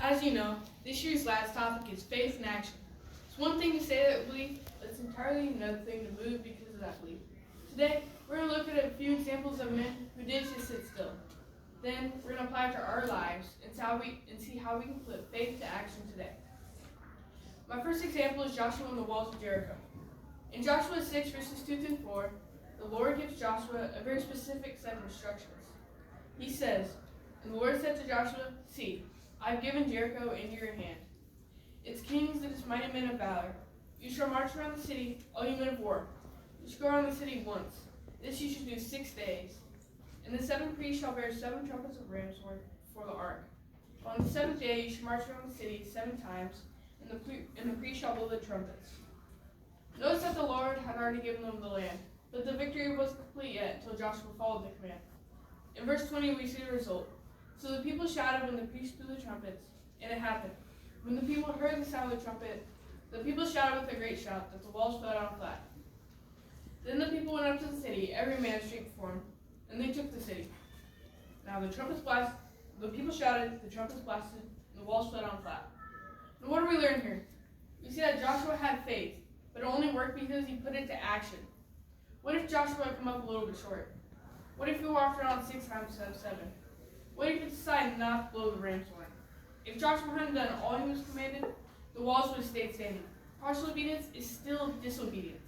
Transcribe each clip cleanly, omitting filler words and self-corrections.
As you know, this year's last topic is faith in action. It's one thing to say that belief, but it's entirely another thing to move because of that belief. Today, we're going to look at a few examples of men who did just sit still. Then, we're going to apply it to our lives and see how we can put faith to action today. My first example is Joshua and the walls of Jericho. In Joshua 6, verses 2 through 4, the Lord gives Joshua a very specific set of instructions. He says, "And the Lord said to Joshua, See, I have given Jericho into your hand, its kings and its mighty men of valor. You shall march around the city, all you men of war. You shall go around the city once. This you shall do 6 days. And the 7 priests shall bear 7 trumpets of ram's horn before the ark. On the 7th day you shall march around the city 7 times, and the priests shall blow the trumpets." Notice that the Lord had already given them the land, but the victory wasn't complete yet until Joshua followed the command. In verse 20 we see the result. "So the people shouted when the priests blew the trumpets, and it happened. When the people heard the sound of the trumpet, the people shouted with a great shout that the walls fell down flat. Then the people went up to the city, every man straight before him, and they took the city. Now the trumpets blasted, the people shouted, the trumpets blasted, and the walls fell down flat." And what do we learn here? We see that Joshua had faith, but it only worked because he put it to action. What if Joshua had come up a little bit short? What if he walked around 6 times instead of 7? What if he decided not to blow the ram's horn? If Joshua hadn't done all he was commanded, the walls would have stayed standing. Partial obedience is still disobedience.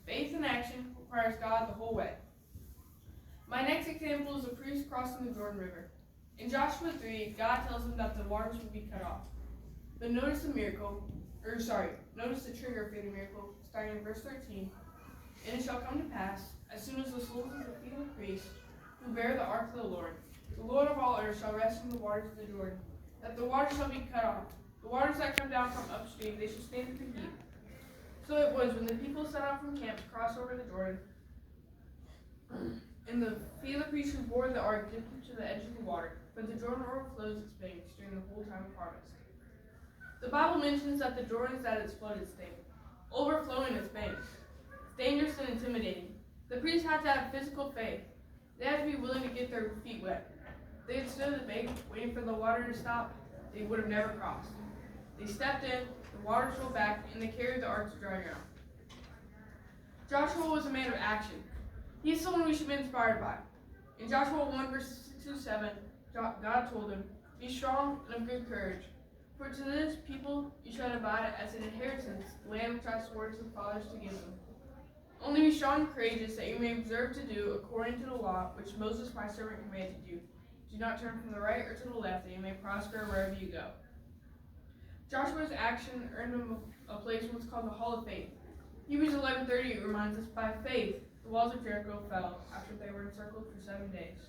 Faith in action requires God the whole way. My next example is the priests crossing the Jordan River. In Joshua 3, God tells them that the waters will be cut off. But notice the trigger for the miracle, starting in verse 13. "And it shall come to pass, as soon as the soles of the feet of the priests who bear the ark of the Lord of all earth shall rest in the waters of the Jordan, that the waters shall be cut off. The waters that come down from upstream, they shall stand for heat." So it was when the people set out from camp to cross over the Jordan, and the feet of the priests who bore the ark dipped into the edge of the water, but the Jordan overflows its banks during the whole time of harvest. The Bible mentions that the Jordan is at its flooded state, overflowing its banks. It's dangerous and intimidating. The priests had to have physical faith. They had to be willing to get their feet wet. If they had stood at the bank waiting for the water to stop, they would have never crossed. They stepped in, the waters rolled back, and they carried the ark to dry ground. Joshua was a man of action. He's someone we should be inspired by. In Joshua 1, verses 6 through 7, God told him, "Be strong and of good courage. For to this people you shall divide as an inheritance the land which I swore to the fathers to give them. Only be strong and courageous, that you may observe to do according to the law which Moses my servant commanded you. Do not turn from the right or to the left, that you may prosper wherever you go." Joshua's action earned him a place in what's called the Hall of Faith. Hebrews 11:30 reminds us, "By faith the walls of Jericho fell after they were encircled for 7 days."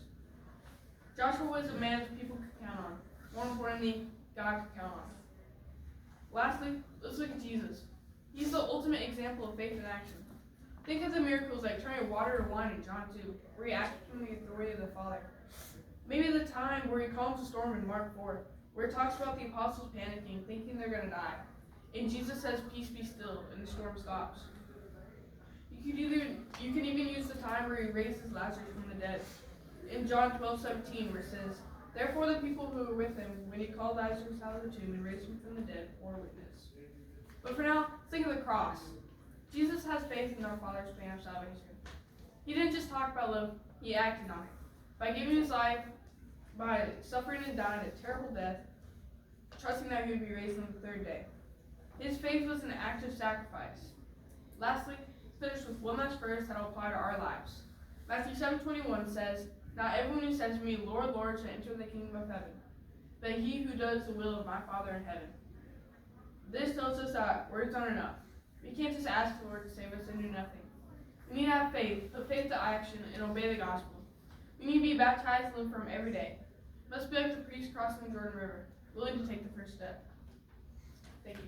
Joshua was a man that people could count on. More importantly, God could count on. Lastly, let's look at Jesus. He's the ultimate example of faith in action. Think of the miracles like turning water to wine in John 2, where he acted from the authority of the Father. Maybe the time where he calms the storm in Mark 4, where it talks about the apostles panicking, thinking they're going to die. And Jesus says, "Peace, be still," and the storm stops. You can even use the time where he raises Lazarus from the dead. In John 12:17, where it says, "Therefore the people who were with him, when he called Lazarus out of the tomb and raised him from the dead, bore witness." But for now, let's think of the cross. Jesus has faith in our Father's plan of salvation. He didn't just talk about love, he acted on it. By giving his life, by suffering and dying a terrible death, trusting that he would be raised on the 3rd day. His faith was an act of sacrifice. Lastly, let's finish with one last verse that will apply to our lives. Matthew 7:21 says, "Not everyone who says to me, 'Lord, Lord,' shall enter the kingdom of heaven, but he who does the will of my Father in heaven." This tells us that words aren't enough. We can't just ask the Lord to save us and do nothing. We need to have faith, put faith to action, and obey the gospel. We need to be baptized and live for him every day. We must be like the priests crossing the Jordan River, willing to take the first step. Thank you.